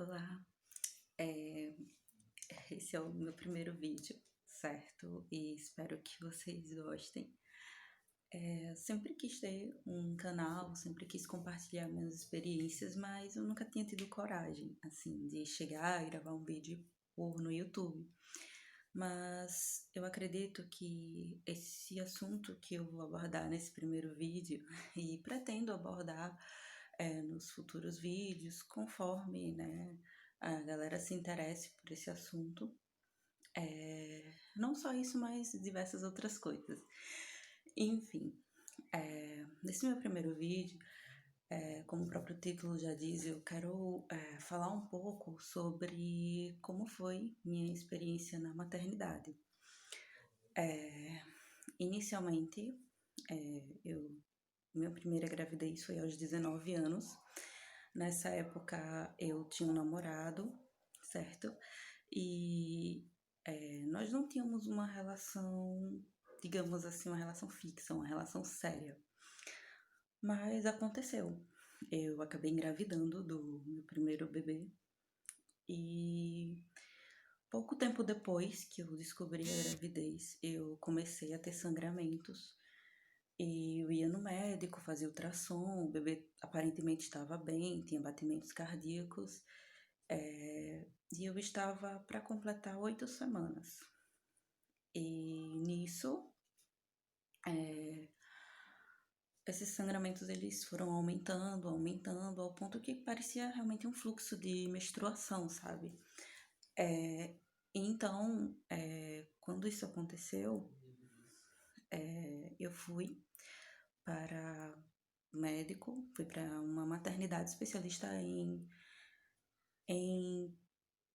Olá, eh, esse é o meu primeiro vídeo, certo? E espero que vocês gostem. Eu sempre quis ter um canal, sempre quis compartilhar minhas experiências, mas eu nunca tinha tido coragem, assim, de chegar e gravar um vídeo e pôr no YouTube. Mas eu acredito que esse assunto que eu vou abordar nesse primeiro vídeo e pretendo abordar nos futuros vídeos, conforme, né, a galera se interesse por esse assunto. Não só isso, mas diversas outras coisas. Enfim, nesse meu primeiro vídeo, como o próprio título já diz, eu quero falar um pouco sobre como foi minha experiência na maternidade. Eh, Inicialmente, minha primeira gravidez foi aos 19 anos. Nessa época eu tinha um namorado, certo? E nós não tínhamos uma relação, digamos assim, uma relação fixa, uma relação séria. Mas aconteceu. Eu acabei engravidando do meu primeiro bebê e pouco tempo depois que eu descobri a gravidez, eu comecei a ter sangramentos. E eu ia no médico, fazia ultrassom, o bebê aparentemente estava bem, tinha batimentos cardíacos, e eu estava para completar 8 semanas. E nisso, eh, esses sangramentos eles foram aumentando, aumentando, ao ponto que parecia realmente um fluxo de menstruação, sabe? Eh, então, quando isso aconteceu, eu fui para médico, fui para uma maternidade especialista em,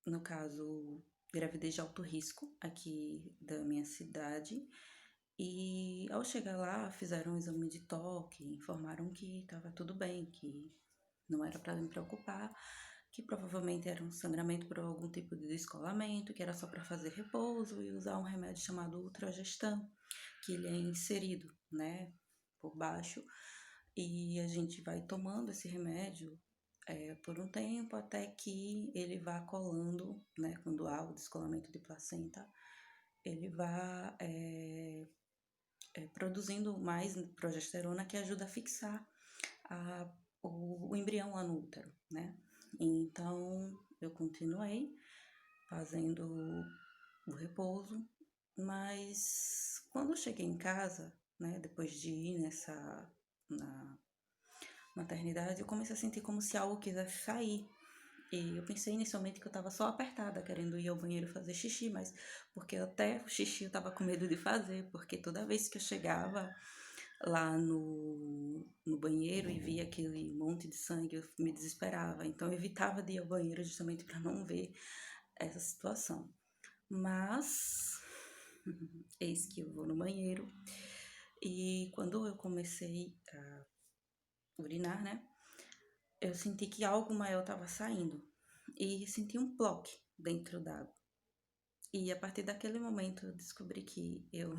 no caso, gravidez de alto risco aqui da minha cidade. E ao chegar lá, fizeram um exame de toque, informaram que estava tudo bem, que não era para me preocupar, que provavelmente era um sangramento por algum tipo de descolamento, que era só para fazer repouso e usar um remédio chamado Ultragestan, que ele é inserido, né, por baixo, e a gente vai tomando esse remédio por um tempo até que ele vá colando, né, quando há o descolamento de placenta, ele vá produzindo mais progesterona que ajuda a fixar a, o embrião lá no útero, né? Então, eu continuei fazendo o repouso, mas quando eu cheguei em casa, né, depois de ir na maternidade, eu comecei a sentir como se algo quisesse sair. E eu pensei inicialmente que eu estava só apertada, querendo ir ao banheiro fazer xixi, mas porque até o xixi eu estava com medo de fazer, porque toda vez que eu chegava lá no banheiro e via aquele monte de sangue, eu me desesperava. Então eu evitava de ir ao banheiro justamente para não ver essa situação. Mas eis que eu vou no banheiro e quando eu comecei a urinar, né, eu senti que algo maior estava saindo e senti um bloco dentro d'água. E a partir daquele momento eu descobri que eu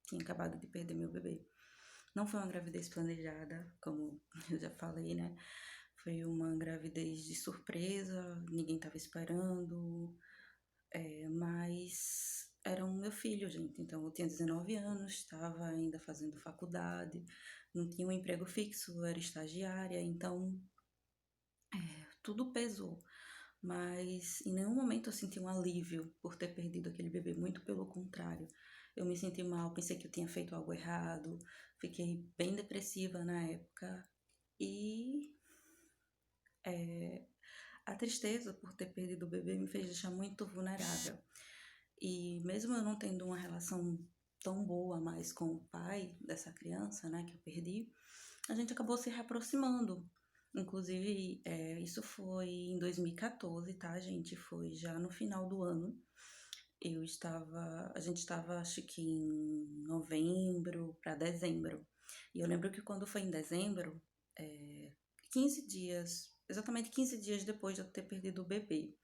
tinha acabado de perder meu bebê. Não foi uma gravidez planejada, como eu já falei, né? Foi uma gravidez de surpresa, ninguém estava esperando, mas era o meu filho, gente. Então eu tinha 19 anos, estava ainda fazendo faculdade, não tinha um emprego fixo, eu era estagiária, então tudo pesou. Mas em nenhum momento eu senti um alívio por ter perdido aquele bebê, muito pelo contrário. Eu me senti mal, pensei que eu tinha feito algo errado, fiquei bem depressiva na época e a tristeza por ter perdido o bebê me fez deixar muito vulnerável. E mesmo eu não tendo uma relação tão boa mais com o pai dessa criança, né, que eu perdi, a gente acabou se reaproximando. Inclusive, isso foi em 2014, tá, gente? Foi já no final do ano. A gente estava, acho que em novembro para dezembro. E eu lembro que quando foi em dezembro, 15 dias, exatamente 15 dias depois de eu ter perdido o bebê,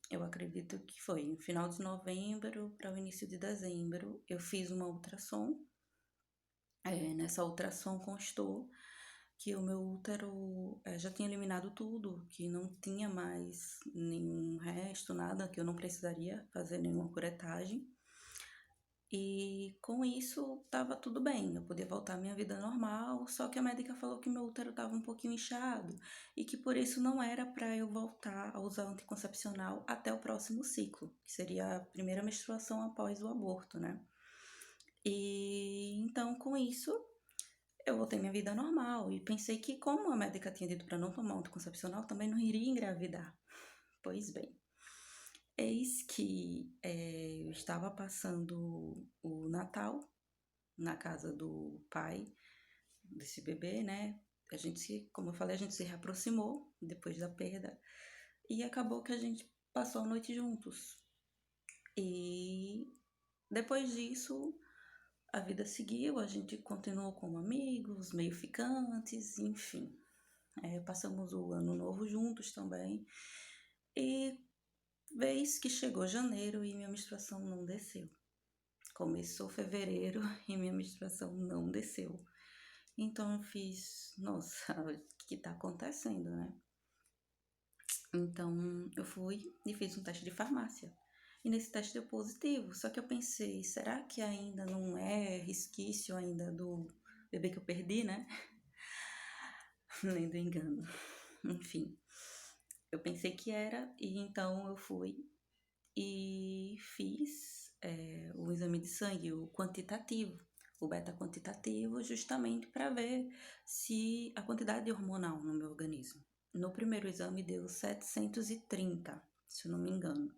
eu acredito que foi no final de novembro para o início de dezembro, eu fiz uma ultrassom. Nessa ultrassom constou que o meu útero já tinha eliminado tudo, que não tinha mais nenhum resto, nada, que eu não precisaria fazer nenhuma curetagem. E com isso estava tudo bem, eu podia voltar à minha vida normal, só que a médica falou que meu útero estava um pouquinho inchado e que por isso não era para eu voltar a usar anticoncepcional até o próximo ciclo, que seria a primeira menstruação após o aborto, né? E então com isso eu voltei à minha vida normal e pensei que como a médica tinha dito para não tomar anticoncepcional, também não iria engravidar. Pois bem, eis que eu estava passando o Natal na casa do pai desse bebê, né? A gente se, como eu falei, a gente se reaproximou depois da perda e acabou que a gente passou a noite juntos. E depois disso, a vida seguiu, a gente continuou como amigos, meio ficantes, enfim. Passamos o ano novo juntos também. E vez que chegou janeiro e minha menstruação não desceu. Começou fevereiro e minha menstruação não desceu. Então eu fiz, nossa, o que tá acontecendo, né? Então eu fui e fiz um teste de farmácia. E nesse teste deu positivo. Só que eu pensei, será que ainda não é resquício ainda do bebê que eu perdi, né? Nem do engano. Enfim, eu pensei que era, e então eu fui e fiz o exame de sangue, o quantitativo, o beta quantitativo, justamente para ver se a quantidade hormonal no meu organismo. No primeiro exame deu 730, se eu não me engano.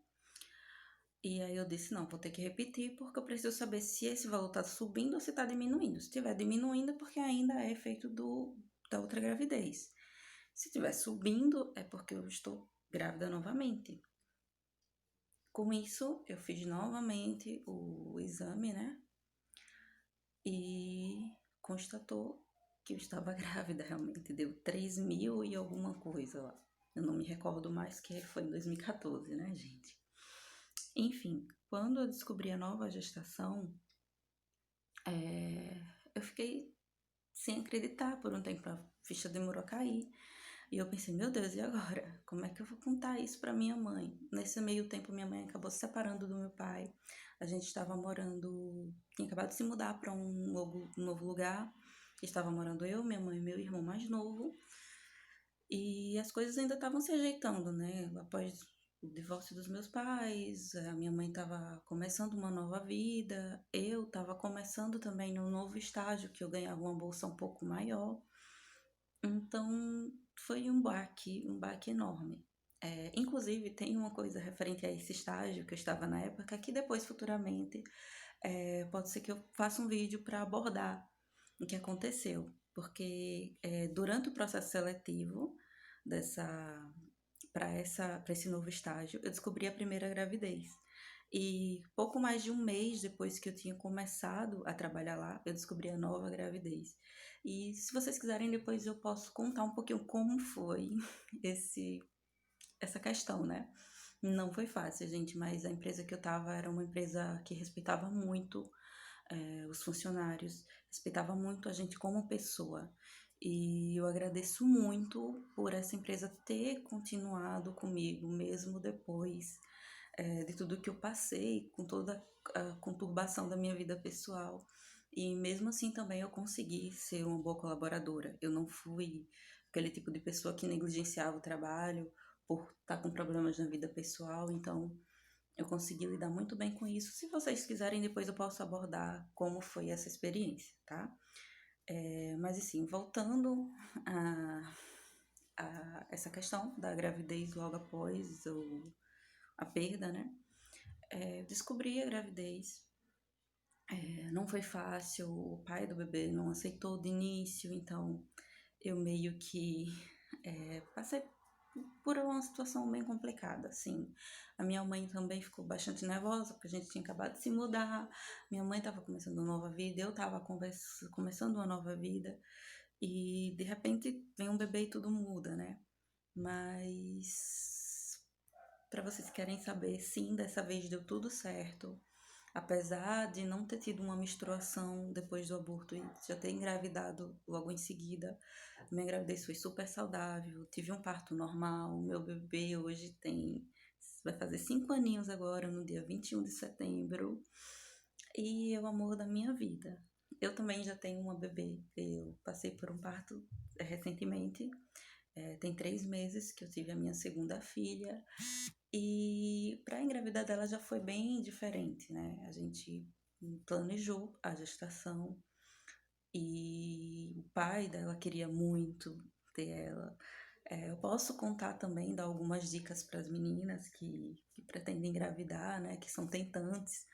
E aí eu disse, não, vou ter que repetir porque eu preciso saber se esse valor está subindo ou se está diminuindo. Se estiver diminuindo é porque ainda é efeito da outra gravidez. Se estiver subindo é porque eu estou grávida novamente. Com isso, eu fiz novamente o exame, né? E constatou que eu estava grávida realmente. Deu 3.000 e alguma coisa lá. Eu não me recordo mais que foi em 2014, né, gente? Enfim, quando eu descobri a nova gestação, eu fiquei sem acreditar por um tempo. A ficha demorou a cair. E eu pensei, meu Deus, e agora? Como é que eu vou contar isso para minha mãe? Nesse meio tempo, minha mãe acabou se separando do meu pai. A gente estava morando, tinha acabado de se mudar para um novo lugar. Estava morando eu, minha mãe e meu irmão mais novo. E as coisas ainda estavam se ajeitando, né? Após o divórcio dos meus pais, a minha mãe estava começando uma nova vida, eu estava começando também num novo estágio, que eu ganhava uma bolsa um pouco maior. Então, foi um baque enorme. Inclusive, tem uma coisa referente a esse estágio que eu estava na época, que depois, futuramente, pode ser que eu faça um vídeo para abordar o que aconteceu. Porque durante o processo seletivo dessa para esse novo estágio, eu descobri a primeira gravidez. E pouco mais de um mês depois que eu tinha começado a trabalhar lá, eu descobri a nova gravidez. E se vocês quiserem, depois eu posso contar um pouquinho como foi esse, essa questão, né? Não foi fácil, gente, mas a empresa que eu tava era uma empresa que respeitava muito os funcionários, respeitava muito a gente como pessoa. E eu agradeço muito por essa empresa ter continuado comigo, mesmo depois de tudo que eu passei, com toda a conturbação da minha vida pessoal. E mesmo assim também eu consegui ser uma boa colaboradora. Eu não fui aquele tipo de pessoa que negligenciava o trabalho por estar com problemas na vida pessoal, então eu consegui lidar muito bem com isso. Se vocês quiserem, depois eu posso abordar como foi essa experiência, tá? Mas assim, voltando a essa questão da gravidez logo após a perda, né? Descobri a gravidez. Não foi fácil, o pai do bebê não aceitou de início, então eu meio que passei por uma situação bem complicada, assim. A minha mãe também ficou bastante nervosa, porque a gente tinha acabado de se mudar, minha mãe estava começando uma nova vida, eu estava começando uma nova vida, e de repente vem um bebê e tudo muda, né? Mas para vocês que querem saber, sim, dessa vez deu tudo certo. Apesar de não ter tido uma menstruação depois do aborto e já ter engravidado logo em seguida, minha gravidez foi super saudável, tive um parto normal, meu bebê hoje vai fazer 5 aninhos agora, no dia 21 de setembro, e é o amor da minha vida. Eu também já tenho uma bebê, eu passei por um parto recentemente, tem 3 meses que eu tive a minha segunda filha, e para engravidar dela já foi bem diferente, né? A gente planejou a gestação e o pai dela queria muito ter ela. Eu posso contar também, dar algumas dicas para as meninas que pretendem engravidar, né? Que são tentantes,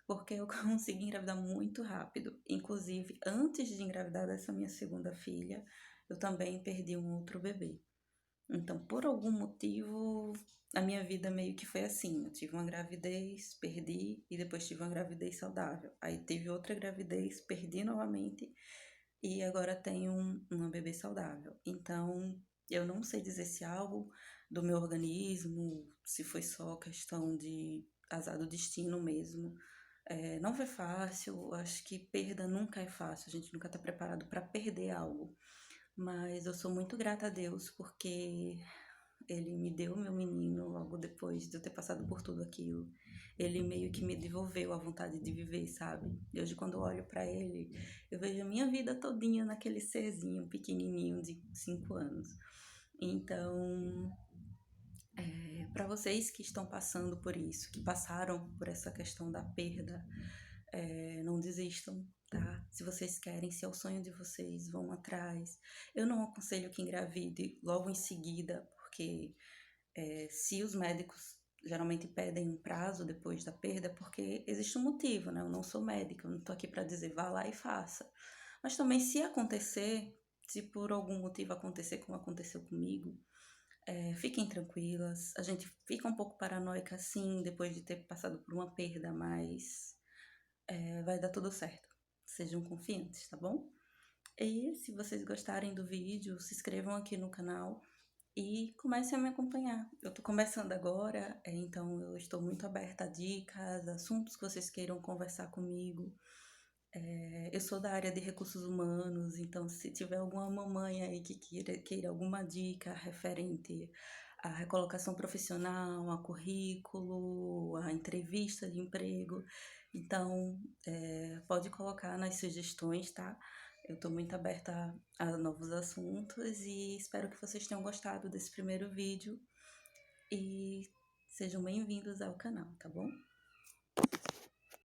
porque eu consegui engravidar muito rápido. Inclusive, antes de engravidar dessa minha segunda filha, eu também perdi um outro bebê. Então, por algum motivo, a minha vida meio que foi assim. Eu tive uma gravidez, perdi, e depois tive uma gravidez saudável. Aí tive outra gravidez, perdi novamente, e agora tenho uma bebê saudável. Então, eu não sei dizer se é algo do meu organismo, se foi só questão de azar do destino mesmo. Não foi fácil, acho que perda nunca é fácil, a gente nunca está preparado para perder algo. Mas eu sou muito grata a Deus porque ele me deu meu menino logo depois de eu ter passado por tudo aquilo. Ele meio que me devolveu a vontade de viver, sabe? E hoje, quando eu olho pra ele, eu vejo a minha vida todinha naquele serzinho pequenininho de 5 anos. Então, para vocês que estão passando por isso, que passaram por essa questão da perda, não desistam, tá? Se vocês querem, se é o sonho de vocês, vão atrás. Eu não aconselho que engravide logo em seguida, porque se os médicos geralmente pedem um prazo depois da perda, é porque existe um motivo, né? Eu não sou médica, eu não tô aqui para dizer vá lá e faça. Mas também, se acontecer, se por algum motivo acontecer como aconteceu comigo, fiquem tranquilas. A gente fica um pouco paranoica, sim, depois de ter passado por uma perda, mas vai dar tudo certo. Sejam confiantes, tá bom? E se vocês gostarem do vídeo, se inscrevam aqui no canal e comecem a me acompanhar. Eu tô começando agora, então eu estou muito aberta a dicas, assuntos que vocês queiram conversar comigo. Eu sou da área de recursos humanos, então se tiver alguma mamãe aí que queira alguma dica referente à recolocação profissional, a currículo, a entrevista de emprego, então pode colocar nas sugestões, tá? Eu estou muito aberta a novos assuntos e espero que vocês tenham gostado desse primeiro vídeo e sejam bem-vindos ao canal, tá bom?